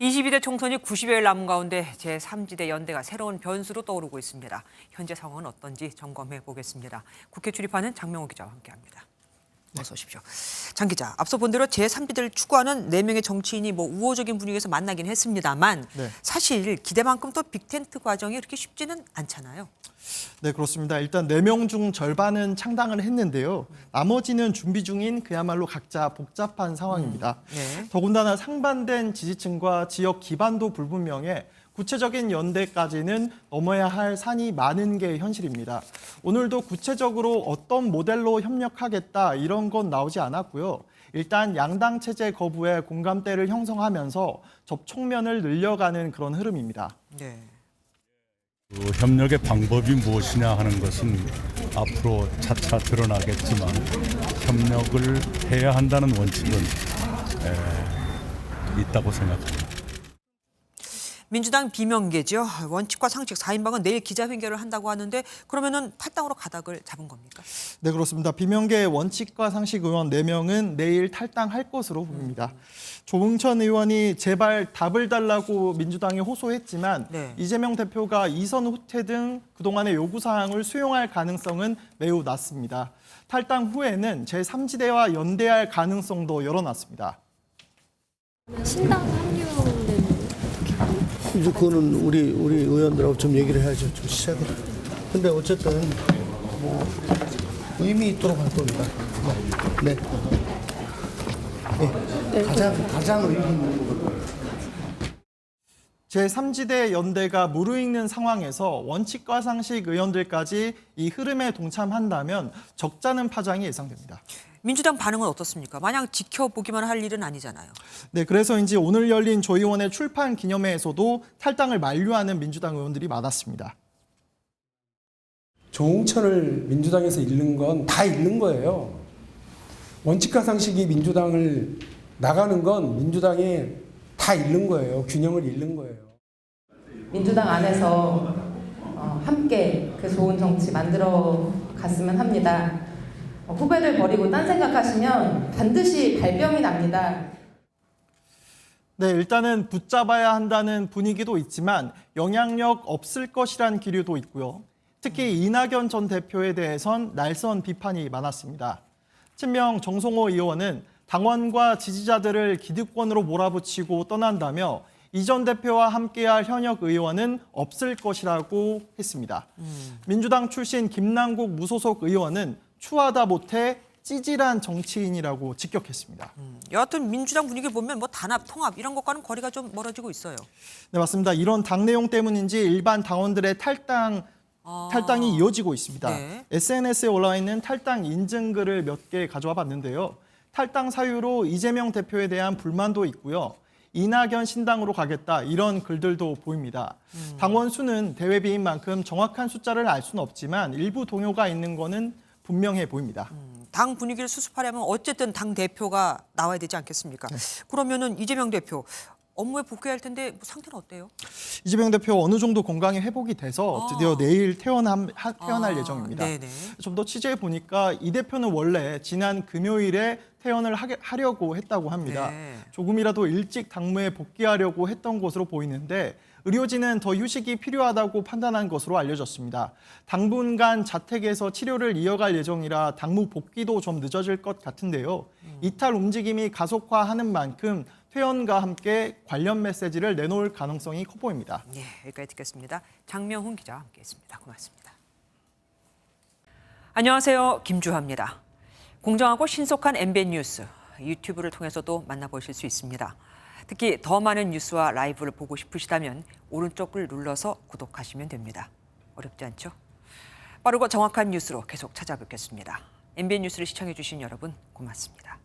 22대 총선이 90여일 남은 가운데 제3지대 연대가 새로운 변수로 떠오르고 있습니다. 현재 상황은 어떤지 점검해 보겠습니다. 국회 출입하는 장명호 기자와 함께합니다. 어서 오십시오. 장 기자, 앞서 본 대로 제3지대를 추구하는 4명의 정치인이 우호적인 분위기에서 만나긴 했습니다만 사실 기대만큼 또 빅텐트 과정이 그렇게 쉽지는 않잖아요. 네, 그렇습니다. 일단 4명 중 절반은 창당을 했는데요. 나머지는 준비 중인 그야말로 각자 복잡한 상황입니다. 더군다나 상반된 지지층과 지역 기반도 불분명해 구체적인 연대까지는 넘어야 할 산이 많은 게 현실입니다. 오늘도 구체적으로 어떤 모델로 협력하겠다 이런 건 나오지 않았고요. 일단 양당 체제 거부에 공감대를 형성하면서 접촉면을 늘려가는 그런 흐름입니다. 협력의 방법이 무엇이냐 하는 것은 앞으로 차차 드러나겠지만 협력을 해야 한다는 원칙은 있다고 생각합니다. 민주당 비명계죠. 원칙과 상식 4인방은 내일 기자회견을 한다고 하는데 그러면은 탈당으로 가닥을 잡은 겁니까? 네, 그렇습니다. 비명계 원칙과 상식 의원 4명은 내일 탈당할 것으로 보입니다. 조응천 의원이 제발 답을 달라고 민주당에 호소했지만 이재명 대표가 이선 후퇴 등 그동안의 요구사항을 수용할 가능성은 매우 낮습니다. 탈당 후에는 제3지대와 연대할 가능성도 열어놨습니다. 신당 합류는 이제 그거는 우리 의원들하고 좀 얘기를 해야죠. 좀 시작을. 근데 어쨌든 뭐 의미 있도록 할 겁니다. 네. 가장 의미 있는 부분. 제3지대 연대가 무르익는 상황에서 원칙과 상식 의원들까지 이 흐름에 동참한다면 적잖은 파장이 예상됩니다. 민주당 반응은 어떻습니까? 마냥 지켜보기만 할 일은 아니잖아요. 네, 그래서인지 오늘 열린 조 의원의 출판 기념회에서도 탈당을 만류하는 민주당 의원들이 많았습니다. 조응천을 민주당에서 잃는 건 다 잃는 거예요. 원칙과 상식이 민주당을 나가는 건 민주당에 다 잃는 거예요. 균형을 잃는 거예요. 민주당 안에서 함께 그 좋은 정치 만들어 갔으면 합니다. 후배들 버리고 딴 생각하시면 반드시 발병이 납니다. 네, 일단은 붙잡아야 한다는 분위기도 있지만 영향력 없을 것이란 기류도 있고요. 특히 이낙연 전 대표에 대해선 날선 비판이 많았습니다. 친명 정성호 의원은 당원과 지지자들을 기득권으로 몰아붙이고 떠난다며 이 전 대표와 함께할 현역 의원은 없을 것이라고 했습니다. 민주당 출신 김남국 무소속 의원은 추하다 못해 찌질한 정치인이라고 직격했습니다. 여하튼 민주당 분위기 보면 단합, 통합 이런 것과는 거리가 좀 멀어지고 있어요. 네, 맞습니다. 이런 당 내용 때문인지 일반 당원들의 탈당이 이어지고 있습니다. SNS에 올라와 있는 탈당 인증글을 몇 개 가져와 봤는데요. 탈당 사유로 이재명 대표에 대한 불만도 있고요. 이낙연 신당으로 가겠다 이런 글들도 보입니다. 당원 수는 대회비인 만큼 정확한 숫자를 알 수는 없지만 일부 동요가 있는 거는 분명해 보입니다. 당 분위기를 수습하려면 어쨌든 당 대표가 나와야 되지 않겠습니까? 그러면은 이재명 대표 업무에 복귀할 텐데 상태는 어때요? 이재명 대표 어느 정도 건강이 회복이 돼서 드디어 내일 퇴원할 예정입니다. 좀 더 취재해 보니까 이 대표는 원래 지난 금요일에 퇴원을 하려고 했다고 합니다. 조금이라도 일찍 당무에 복귀하려고 했던 것으로 보이는데 의료진은 더 휴식이 필요하다고 판단한 것으로 알려졌습니다. 당분간 자택에서 치료를 이어갈 예정이라 당무 복귀도 좀 늦어질 것 같은데요. 이탈 움직임이 가속화하는 만큼 퇴원과 함께 관련 메시지를 내놓을 가능성이 커 보입니다. 여기까지 듣겠습니다. 장명훈 기자와 함께했습니다. 고맙습니다. 안녕하세요. 김주하입니다. 공정하고 신속한 MBN 뉴스 유튜브를 통해서도 만나보실 수 있습니다. 특히 더 많은 뉴스와 라이브를 보고 싶으시다면 오른쪽을 눌러서 구독하시면 됩니다. 어렵지 않죠? 빠르고 정확한 뉴스로 계속 찾아뵙겠습니다. MBN 뉴스를 시청해 주신 여러분 고맙습니다.